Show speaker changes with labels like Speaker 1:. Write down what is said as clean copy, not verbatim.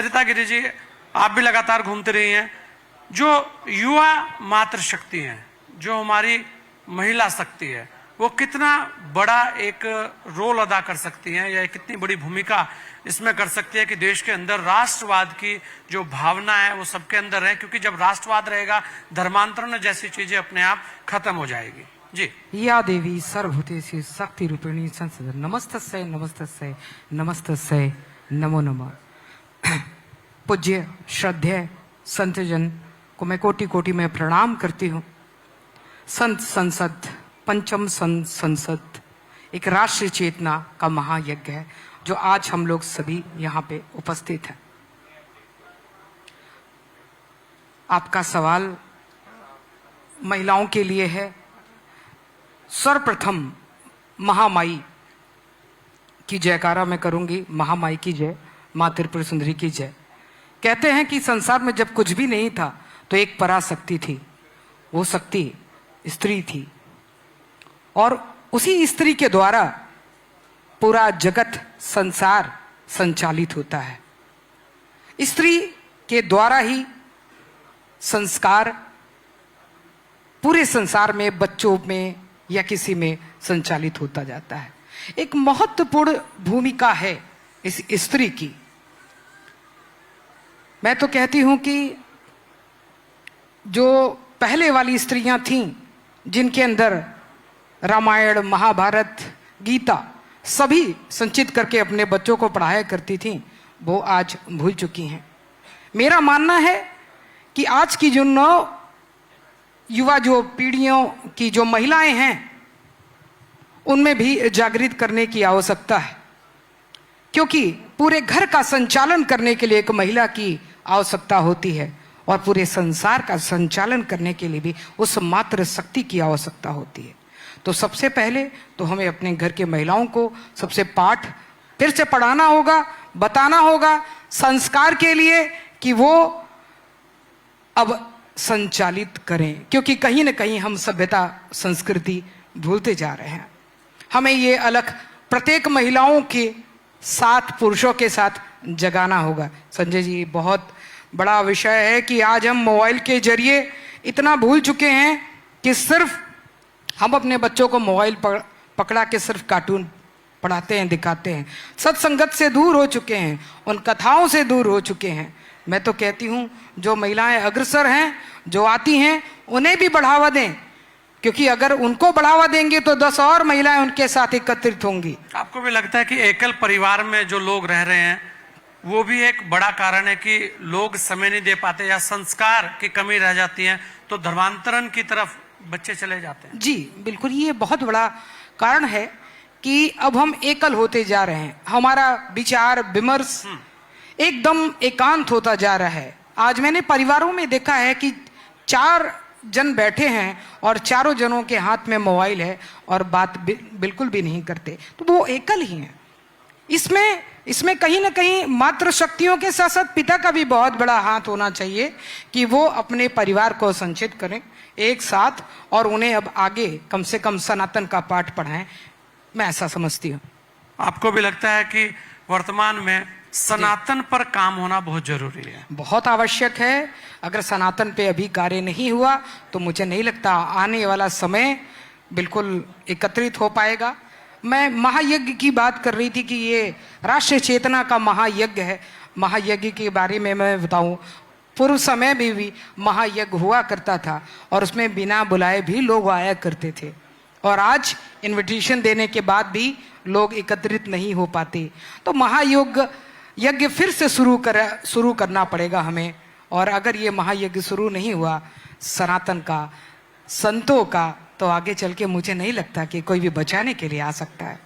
Speaker 1: सरिता गिरी जी, आप भी लगातार घूमते रही हैं। जो युवा मातृशक्ति है, जो हमारी महिला शक्ति है, वो कितना बड़ा एक रोल अदा कर सकती है या कितनी बड़ी भूमिका इसमें कर सकती है कि देश के अंदर राष्ट्रवाद की जो भावना है वो सबके अंदर है, क्योंकि जब राष्ट्रवाद रहेगा धर्मांतरण जैसी चीजें अपने आप खत्म हो जाएगी। जी।
Speaker 2: या देवी सर्वभूतेषु शक्ति रूपिणी संसद नमस्तस्यै नमस्तस्यै नमस्तस्यै नमो नमः। पूज्य श्रद्धेय संतजन को मैं कोटि कोटि में प्रणाम करती हूँ। संत संसद, पंचम संत संसद एक राष्ट्रीय चेतना का महायज्ञ है जो आज हम लोग सभी यहाँ पे उपस्थित हैं। आपका सवाल महिलाओं के लिए है। सर्वप्रथम महामाई की जयकारा मैं करूंगी। महामाई की जय, माँ त्रिपुर सुंदरी की जय। कहते हैं कि संसार में जब कुछ भी नहीं था तो एक पराशक्ति थी, वो शक्ति स्त्री थी, और उसी स्त्री के द्वारा पूरा जगत संसार संचालित होता है। स्त्री के द्वारा ही संस्कार पूरे संसार में, बच्चों में या किसी में संचालित होता जाता है। एक महत्वपूर्ण भूमिका है इस स्त्री की। मैं तो कहती हूं कि जो पहले वाली स्त्रियां थीं, जिनके अंदर रामायण, महाभारत, गीता सभी संचित करके अपने बच्चों को पढ़ाया करती थीं, वो आज भूल चुकी हैं। मेरा मानना है कि आज की जो युवा जो पीढ़ियों की जो महिलाएं हैं, उनमें भी जागृत करने की आवश्यकता है, क्योंकि पूरे घर का संचालन करने के लिए एक महिला की आवश्यकता होती है और पूरे संसार का संचालन करने के लिए भी उस मातृ शक्ति की आवश्यकता होती है। तो सबसे पहले तो हमें अपने घर के महिलाओं को सबसे पाठ फिर से पढ़ाना होगा, बताना होगा संस्कार के लिए कि वो अब संचालित करें, क्योंकि कहीं ना कहीं हम सभ्यता संस्कृति भूलते जा रहे हैं। हमें ये अलग प्रत्येक महिलाओं के साथ, पुरुषों के साथ जगाना होगा। संजय जी, बहुत बड़ा विषय है कि आज हम मोबाइल के जरिए इतना भूल चुके हैं कि सिर्फ हम अपने बच्चों को मोबाइल पकड़ा के सिर्फ कार्टून पढ़ाते हैं, दिखाते हैं। सत्संगत से दूर हो चुके हैं, उन कथाओं से दूर हो चुके हैं। मैं तो कहती हूँ जो महिलाएं अग्रसर हैं, जो आती हैं, उन्हें भी बढ़ावा दें, क्योंकि अगर उनको बढ़ावा देंगे तो 10 और महिलाएं उनके साथ एकत्रित होंगी।
Speaker 1: आपको भी लगता है कि एकल परिवार में जो लोग रह रहे हैं वो भी एक बड़ा कारण है कि लोग समय नहीं दे पाते या संस्कार की कमी रह जाती है, तो धर्मांतरण की तरफ बच्चे चले जाते हैं?
Speaker 2: जी बिल्कुल, ये बहुत बड़ा कारण है कि अब हम एकल होते जा रहे हैं। हमारा विचार विमर्श एकदम एकांत होता जा रहा है। आज मैंने परिवारों में देखा है कि 4 जन बैठे हैं और चारों जनों के हाथ में मोबाइल है और बात बिल्कुल भी नहीं करते, तो वो एकल ही हैं। इसमें कहीं ना कहीं मातृ शक्तियों के साथ साथ पिता का भी बहुत बड़ा हाथ होना चाहिए कि वो अपने परिवार को संचित करें एक साथ और उन्हें अब आगे कम से कम सनातन का पाठ पढ़ाएं। मैं ऐसा समझती हूँ।
Speaker 1: आपको भी लगता है कि वर्तमान में सनातन पर काम होना बहुत जरूरी है?
Speaker 2: बहुत आवश्यक है। अगर सनातन पे अभी कार्य नहीं हुआ तो मुझे नहीं लगता आने वाला समय बिल्कुल एकत्रित हो पाएगा। मैं महायज्ञ की बात कर रही थी कि ये राष्ट्रीय चेतना का महायज्ञ है। महायज्ञ के बारे में मैं बताऊं, पूर्व समय में भी महायज्ञ हुआ करता था और उसमें बिना बुलाए भी लोग आया करते थे, और आज इनविटेशन देने के बाद भी लोग एकत्रित नहीं हो पाते। तो यज्ञ फिर से शुरू करना पड़ेगा हमें। और अगर ये महायज्ञ शुरू नहीं हुआ सनातन का, संतों का, तो आगे चल के मुझे नहीं लगता कि कोई भी बचाने के लिए आ सकता है।